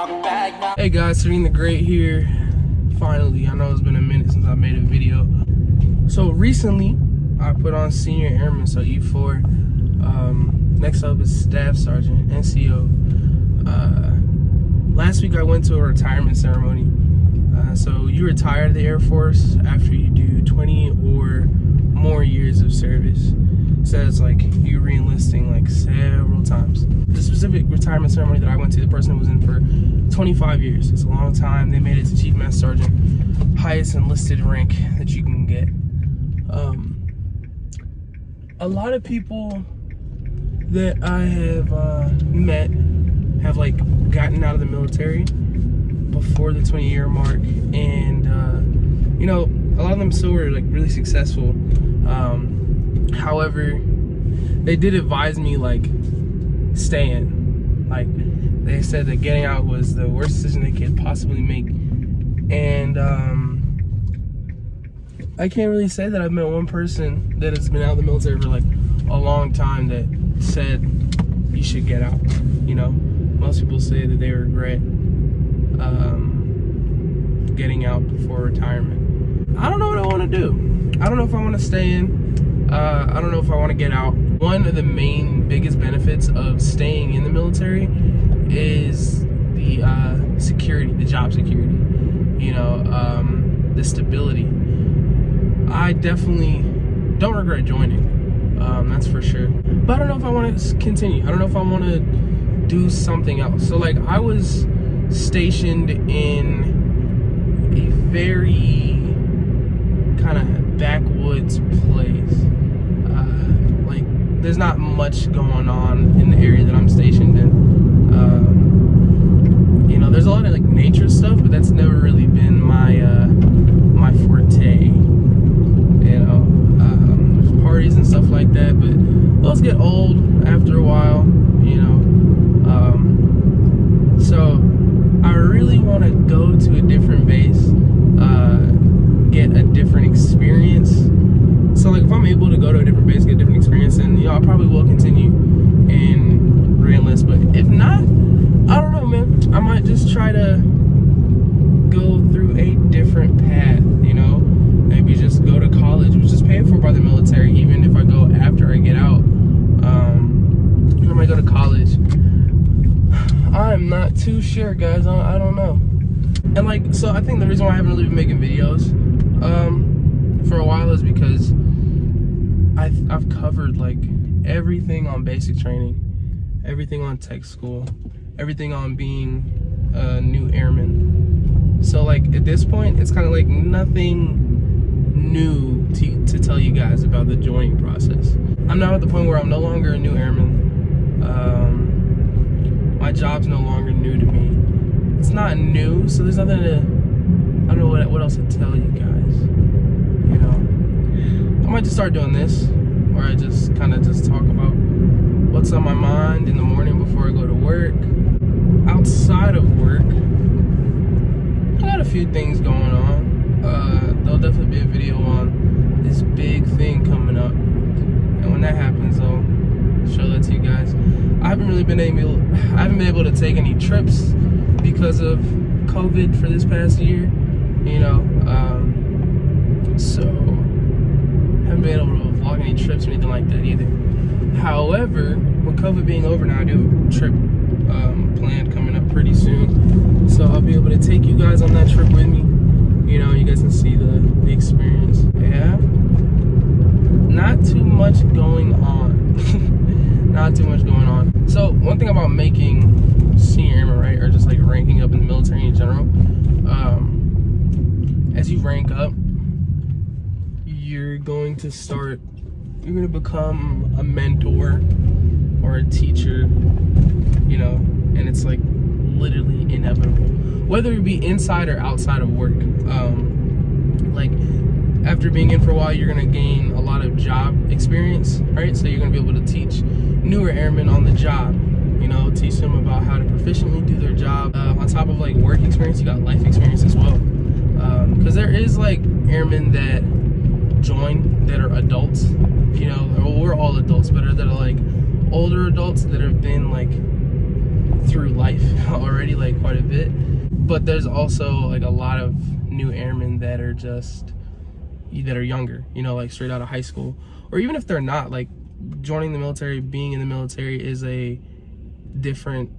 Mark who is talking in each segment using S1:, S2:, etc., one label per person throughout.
S1: Hey guys, Serene the Great here. Finally, I know it's been a minute since I made a video. So recently, I put on Senior Airman, so E4. Next up is Staff Sergeant, NCO. Last week I went to a retirement ceremony. So you retire to the Air Force after you do 20 or more years of service. So it's like you re-enlisting like several times. The specific retirement ceremony that I went to, the person was in for 25 years. It's a long time. They made it to Chief Master Sergeant, highest enlisted rank that you can get. A lot of people that I have met have like gotten out of the military before the 20-year mark, and you know, a lot of them still were like really successful. However, they did advise me like staying. Like they said that getting out was the worst decision they could possibly make, and I can't really say that I've met one person that has been out of the military for like a long time that said you should get out. You know, most people say that they regret getting out before retirement. I don't know what I want to do. I don't know if I want to stay in. I don't know if I want to get out. One of the main biggest benefits of staying in the military is the security, the job security, you know, the stability. I definitely don't regret joining, that's for sure. But I don't know if I want to continue. I don't know if I want to do something else. So like I was stationed in a very kind of backwoods place. Like there's not much going on in the area that I'm stationed in. You know, there's a lot of like nature stuff, but that's never really been my my forte. You know, there's parties and stuff like that, but those get old after a while. You know, so I really want to go to a different base, get a different experience. So like if I'm able to go to a different base, get a different experience, then you know I probably will continue and re-enlist. But if not, I don't know, man. I might just try to go through a different path, you know? Maybe just go to college, which is paid for by the military, even if I go after I get out. I might go to college. I'm not too sure, guys. I don't know. And like, so I think the reason why I haven't really been making videos for a while is because I've covered like everything on basic training, everything on tech school, everything on being a new airman. So like at this point, it's kind of like nothing new to tell you guys about the joining process. I'm now at the point where I'm no longer a new airman. My job's no longer new to me. It's not new, so there's nothing to, I don't know what else to tell you guys. You know, I might just start doing this, where I just kind of just talk about what's on my mind in the morning before I go to work. Outside of work, I got a few things going on. There'll definitely be a video on this big thing coming up, and when that happens, I'll show that to you guys. I haven't been able to take any trips because of COVID for this past year, you know, so haven't been able to vlog any trips or anything like that either. However, with COVID being over now, I do have a trip planned coming up pretty soon, so I'll be able to take you guys on that trip with me. You know, you guys can see the experience. Yeah, not too much going on. Not too much going on. So one thing about making senior airman, right, or just like ranking up in the military in general, as you rank up, you're going to become a mentor or a teacher, you know, and it's like literally inevitable, whether it be inside or outside of work. Like after being in for a while, you're gonna gain a lot of job experience, right? So you're gonna be able to teach newer airmen on the job, you know, teach them about how to proficiently do their job. On top of like work experience, you got life experience as well. Because there is like airmen that join that are adults, you know, or we're all adults, but that are like older adults that have been like through life already, like quite a bit. But there's also like a lot of new airmen that are younger, you know, like straight out of high school, or even if they're not, like joining the military, being in the military is a different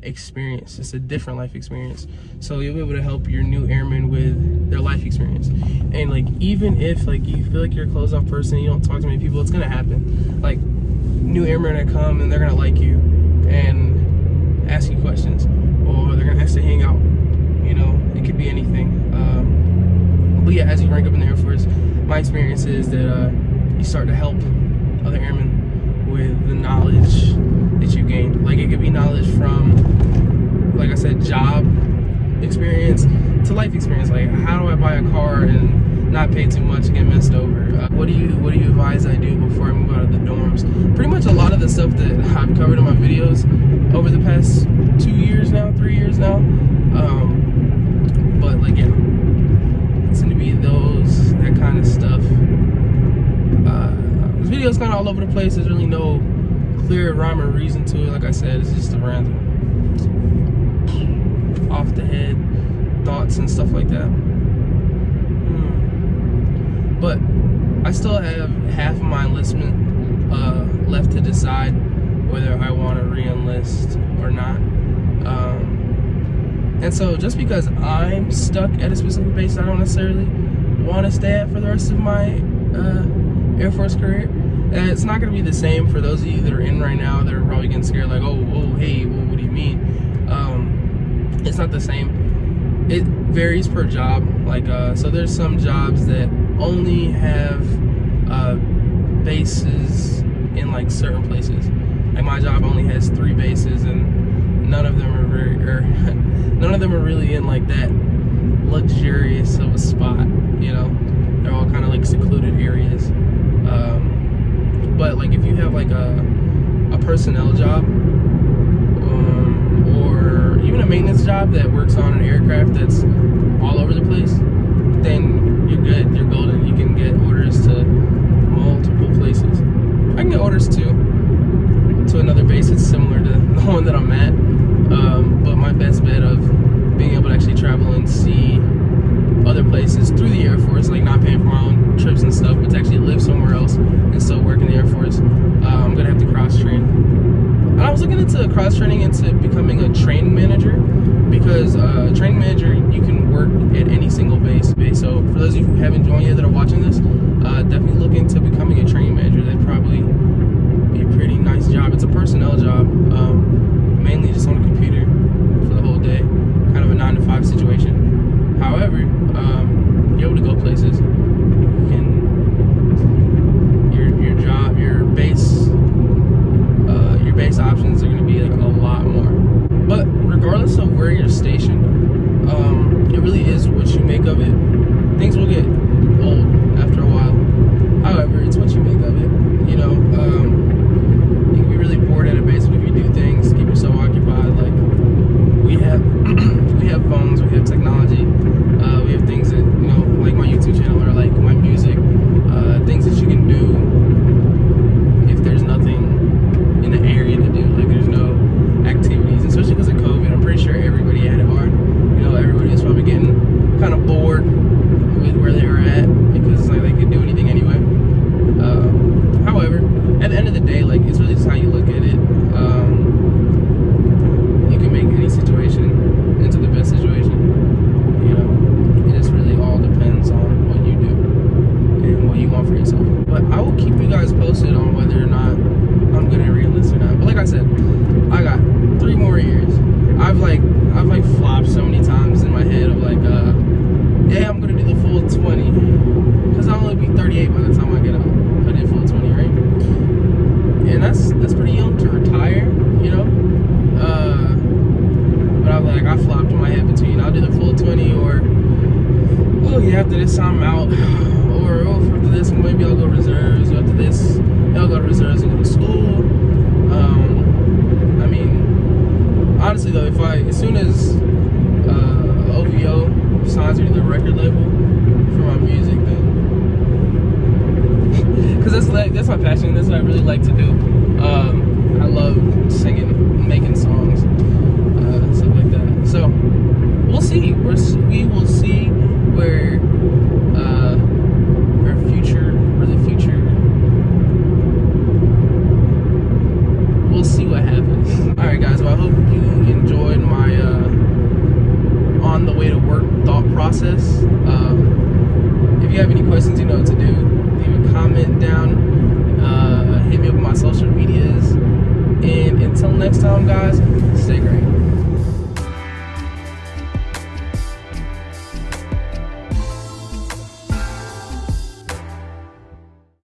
S1: experience. It's a different life experience. So you'll be able to help your new airmen with their life experience. And like, even if like you feel like you're a closed off person, you don't talk to many people, it's gonna happen. Like, new airmen are gonna come and they're gonna like you and ask you questions, or they're gonna ask to hang out. You know, it could be anything. But yeah, as you rank up in the Air Force, my experience is that you start to help other airmen with the knowledge that you gained. Like, it could be knowledge from, like I said, job experience to life experience. Like, how do I buy a car and not pay too much and get messed over? What do you advise I do before I move out of the dorms? Pretty much a lot of the stuff that I've covered in my videos over the past 3 years now. But like, yeah, it's going to be that kind of stuff. This video's kind of all over the place. There's really no clear rhyme or reason to it. Like I said, it's just a random off the head thoughts and stuff like that. But I still have half of my enlistment left to decide whether I want to re-enlist or not. And so just because I'm stuck at a specific base I don't necessarily want to stay at for the rest of my Air Force career, it's not going to be the same for those of you that are in right now that are probably getting scared, like, oh, hey, well, what do you mean? It's not the same. It varies per job. Like, so there's some jobs that only have bases in like certain places. Like, my job only has 3 bases, and none of them are really in like that luxurious of a spot, you know. They're all kind of like secluded areas. But like, if you have like a personnel job, or even a maintenance job that works on an aircraft that's all over the place, then you're good, you're golden. You can get orders to multiple places. I can get orders to another base that's similar to the one that I'm at, but my best bet of being able to actually travel and see other places through the Air Force, like not paying for my own trips and stuff, but to actually live somewhere else and still work in the Air Force, I'm gonna have to cross-train. And I was looking into cross-training into becoming a training manager, because training manager, you can work at any single base. So for those of you who haven't joined yet that are watching this, definitely look into becoming a training manager. That'd probably be a pretty nice job. It's a personnel job, mainly just on a computer for the whole day, kind of a 9-to-5 situation. However, you're able to go places. Your base options are going to be like a lot more. But regardless of where you're stationed, it really is what you make of it. Things will get old after a while. However, it's what you make of it. You know, you can be really bored at a base, but if you do things, keep yourself occupied. Like, we have phones, we have technology, we have things that, you know, like my YouTube channel or like my music, things that you can do if there's nothing in the area to do. Like, there's no activities, especially because of COVID. I'm pretty sure everybody had it hard. You know, everybody was probably getting kind of bored with where they were at, because like they could do anything anyway. However, at the end of the day, like, it's really just how you look at it. You can make any situation into the best situation. You know, it just really all depends on what you do and what you want for yourself. But I will keep you guys posted on whether or not I'm gonna re-enlist or not. But like I said, I got 3 more years. I've flopped so many times in my head of like, yeah, I'm gonna do the full 20, because I'll only be 38 by the time I get out. I did full 20, right? And that's pretty young to retire, you know. But I'm like, I flopped in my head between I'll do the full 20, or oh yeah, after this I'm out, or oh, after this maybe I'll go reserves, or after this I'll go to reserves and go to school. I mean, honestly though, as soon as OVO signs me to the record label for my music, then, because that's my passion. That's what I really like to do. I love singing, making songs. process. If you have any questions, you know what to do. Leave a comment down. Hit me up on my social medias. And until next time, guys, stay great.